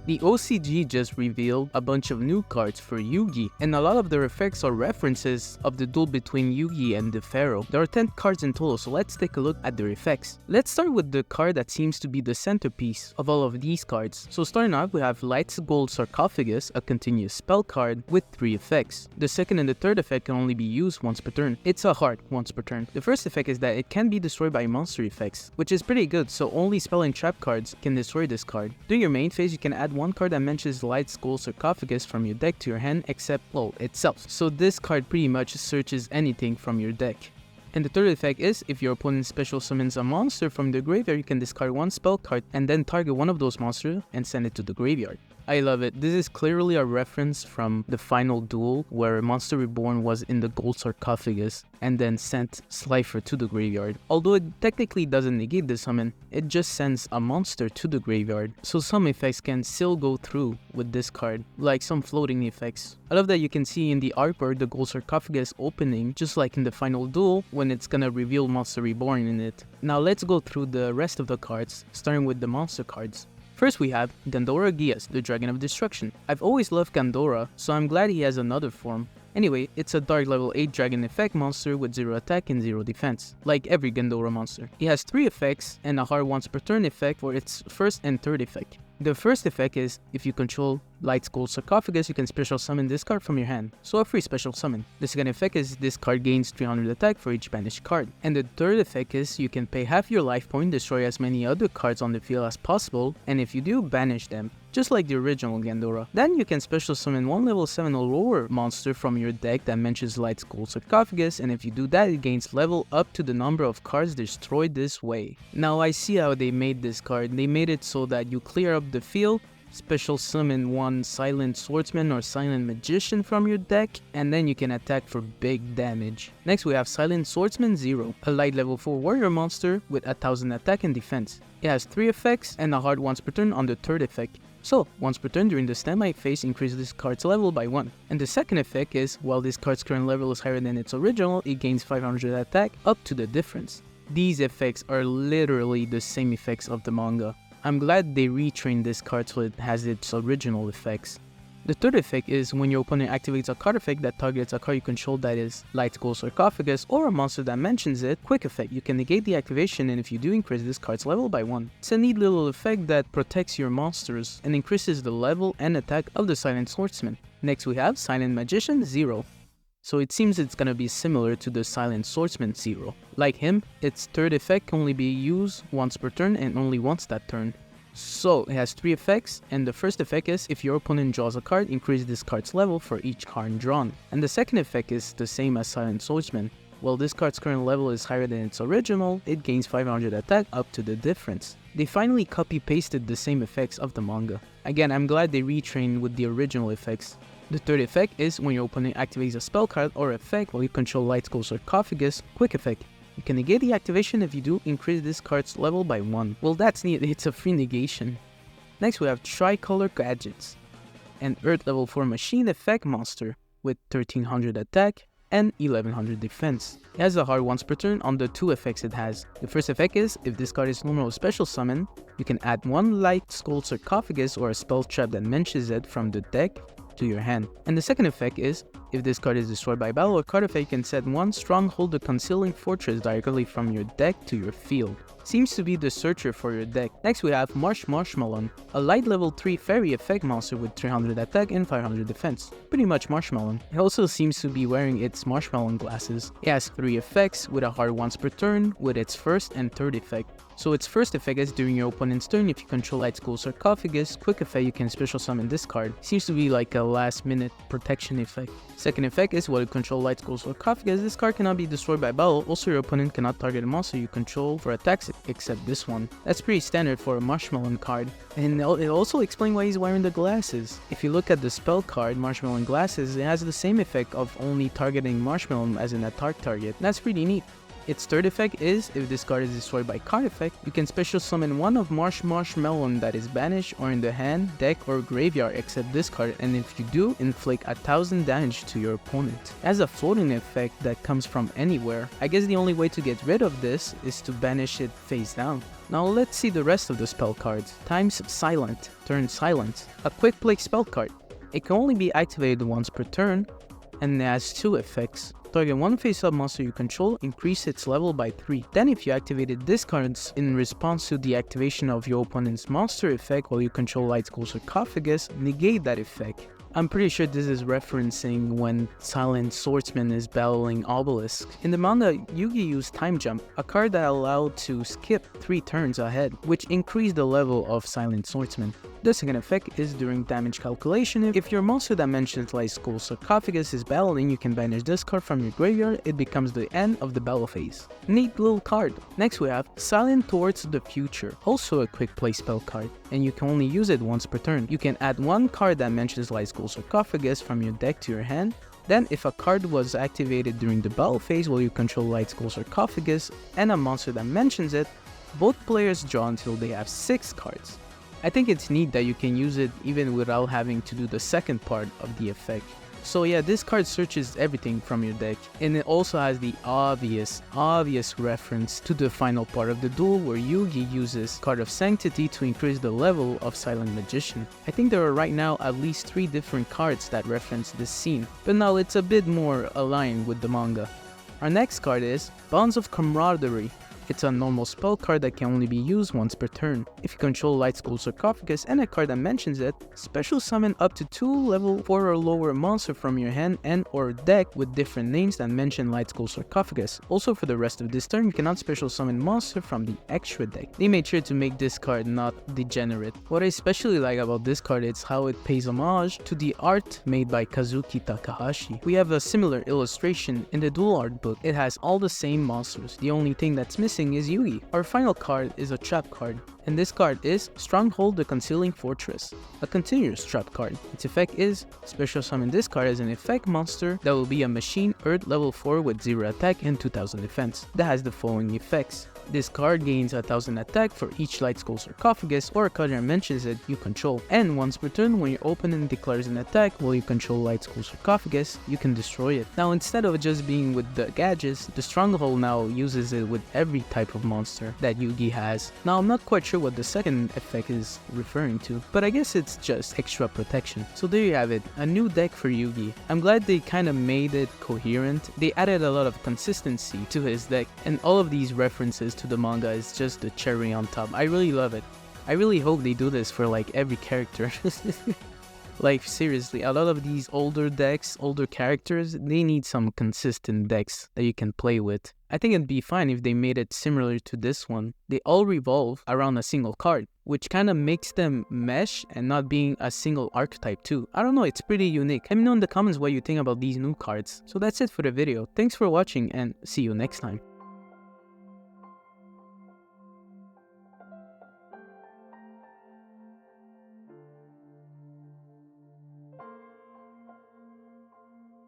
The OCG just revealed a bunch of new cards for Yugi, and a lot of their effects are references of the duel between Yugi and the Pharaoh. There are 10 cards in total, so let's take a look at their effects. Let's start with the card that seems to be the centerpiece of all of these cards. So starting off, we have Light's Gold Sarcophagus, a continuous spell card with 3 effects. The second and the third effect can only be used once per turn. It's a heart once per turn. The first effect is that it can be destroyed by monster effects, which is pretty good, so only spell and trap cards can destroy this card. During your main phase, you can add one card that mentions Light's Gold Sarcophagus from your deck to your hand except, well, itself. So this card pretty much searches anything from your deck. And the third effect is, if your opponent special summons a monster from the graveyard, you can discard one spell card and then target one of those monsters and send it to the graveyard. I love it. This is clearly a reference from the final duel where Monster Reborn was in the gold sarcophagus and then sent Slifer to the graveyard. Although it technically doesn't negate the summon, it just sends a monster to the graveyard. So some effects can still go through with this card, like some floating effects. I love that you can see in the artwork the gold sarcophagus opening, just like in the final duel when it's gonna reveal Monster Reborn in it. Now let's go through the rest of the cards, starting with the monster cards. First we have Gondor Gas, the Dragon of Destruction. I've always loved Gondor, so I'm glad he has another form. Anyway, it's a dark level 8 dragon effect monster with 0 attack and 0 defense, like every Gondor monster. It has 3 effects and a hard once per turn effect for its first and third effect. The first effect is, if you control Light's Gold Sarcophagus, you can special summon this card from your hand, so a free special summon. The second effect is, this card gains 300 attack for each banished card. And the third effect is, you can pay half your life point, destroy as many other cards on the field as possible, and if you do, banish them, just like the original Gondor. Then you can special summon one level 7 or lower monster from your deck that mentions Light's Gold Sarcophagus, and if you do that, it gains level up to the number of cards destroyed this way. Now I see how they made this card. They made it so that you clear up the field, special summon one Silent Swordsman or Silent Magician from your deck, and then you can attack for big damage. Next we have Silent Swordsman 0, a light level 4 warrior monster with 1000 attack and defense. It has 3 effects and a hard once per turn on the third effect. So, once per turn during the standby phase, increases this card's level by 1. And the second effect is, while this card's current level is higher than its original, it gains 500 attack up to the difference. These effects are literally the same effects of the manga. I'm glad they retrained this card so it has its original effects. The third effect is when your opponent activates a card effect that targets a card you control that is Light's Gold Sarcophagus or a monster that mentions it. Quick effect, you can negate the activation, and if you do, increase this card's level by 1. It's a neat little effect that protects your monsters and increases the level and attack of the Silent Swordsman. Next we have Silent Magician 0. So it seems it's gonna be similar to the Silent Swordsman 0. Like him, its third effect can only be used once per turn and only once that turn. So it has 3 effects, and the first effect is, if your opponent draws a card, increase this card's level for each card drawn. And the second effect is the same as Silent Swordsman. While this card's current level is higher than its original, it gains 500 attack up to the difference. They finally copy-pasted the same effects of the manga. Again, I'm glad they retrained with the original effects. The third effect is when your opponent activates a spell card or effect while you control Light's Gold Sarcophagus. Quick effect. You can negate the activation, if you do, increase this card's level by 1. Well, that's neat, it's a free negation. Next we have Tricolor Gadgets, an Earth level 4 machine effect monster with 1300 attack and 1100 defense. It has a hard once per turn on the 2 effects it has. The first effect is, if this card is normal or special summon, you can add one Light's Gold Sarcophagus or a spell trap that mentions it from the deck to your hand. And the second effect is, if this card is destroyed by battle or card effect, you can set one Stronghold, the Concealing Fortress, directly from your deck to your field. Seems to be the searcher for your deck. Next we have Marsh Marshmelon, a light level 3 fairy effect monster with 300 attack and 500 defense. Pretty much Marshmelon. It also seems to be wearing its Marshmelon glasses. It has 3 effects with a hard once per turn with its first and third effect. So its first effect is, during your opponent's turn, if you control Light's Gold Sarcophagus. Quick effect, you can special summon this card. Seems to be like a last minute protection effect. Second effect is, while you control Light's Gold Sarcophagus, this card cannot be destroyed by battle. Also, your opponent cannot target a monster you control for attacks except this one. That's pretty standard for a Marshmelon card. And it also explains why he's wearing the glasses. If you look at the spell card, Marshmelon Glasses, it has the same effect of only targeting Marshmelon as an attack target. That's pretty neat. Its third effect is, if this card is destroyed by card effect, you can special summon one of Marsh Marshmelon that is banished or in the hand, deck, or graveyard except this card, and if you do, inflict 1000 damage to your opponent. It has a floating effect that comes from anywhere. I guess the only way to get rid of this is to banish it face down. Now let's see the rest of the spell cards. Times Silent, turn Silent. A quick play spell card. It can only be activated once per turn, and it has 2 effects. Target one face-up monster you control, increase its level by 3. Then if you activated this card in response to the activation of your opponent's monster effect while you control Light Skull Sarcophagus, negate that effect. I'm pretty sure this is referencing when Silent Swordsman is battling Obelisk. In the manga, Yugi used Time Jump, a card that allowed to skip 3 turns ahead, which increased the level of Silent Swordsman. The second effect is during damage calculation. If your monster that mentions Light Skull Sarcophagus is battling, you can banish this card from your graveyard. It becomes the end of the battle phase. Neat little card. Next we have Silent Towards the Future, also a quick play spell card, and you can only use it once per turn. You can add one card that mentions Light Skull Sarcophagus from your deck to your hand. Then if a card was activated during the battle phase while you control Light Skull Sarcophagus and a monster that mentions it, both players draw until they have 6 cards. I think it's neat that you can use it even without having to do the second part of the effect. So yeah, this card searches everything from your deck, and it also has the obvious reference to the final part of the duel where Yugi uses Card of Sanctity to increase the level of Silent Magician. I think there are right now at least 3 different cards that reference this scene, but now it's a bit more aligned with the manga. Our next card is Bonds of Comraderie. It's a normal spell card that can only be used once per turn. If you control Light Skull Sarcophagus and a card that mentions it, special summon up to 2 level 4 or lower monsters from your hand and or deck with different names that mention Light Skull Sarcophagus. Also for the rest of this turn, you cannot special summon monster from the extra deck. They made sure to make this card not degenerate. What I especially like about this card is how it pays homage to the art made by Kazuki Takahashi. We have a similar illustration in the Duel art book. It has all the same monsters. The only thing that's missing is Yugi. Our final card is a trap card, and this card is Stronghold the Concealing Fortress, a continuous trap card. Its effect is special summon this card as an effect monster that will be a machine Earth level 4 with 0 attack and 2000 defense. That has the following effects. This card gains 1000 attack for each Light Skull Sarcophagus or a card that mentions it you control, and once per turn when your opponent declares an attack while you control Light Skull Sarcophagus, you can destroy it. Now instead of it just being with the gadgets, the Stronghold now uses it with every type of monster that Yugi has. Now I'm not quite sure what the second effect is referring to, but I guess it's just extra protection. So there you have it, a new deck for Yugi. I'm glad they kind of made it coherent. They added a lot of consistency to his deck, and all of these references to the manga is just the cherry on top. I really love it. I really hope they do this for like every character. Like seriously, a lot of these older decks, older characters, they need some consistent decks that you can play with. I think it'd be fine if they made it similar to this one. They all revolve around a single card, which kind of makes them mesh and not being a single archetype too. I don't know, it's pretty unique. Let me know in the comments what you think about these new cards. So that's it for the video. Thanks for watching and see you next time.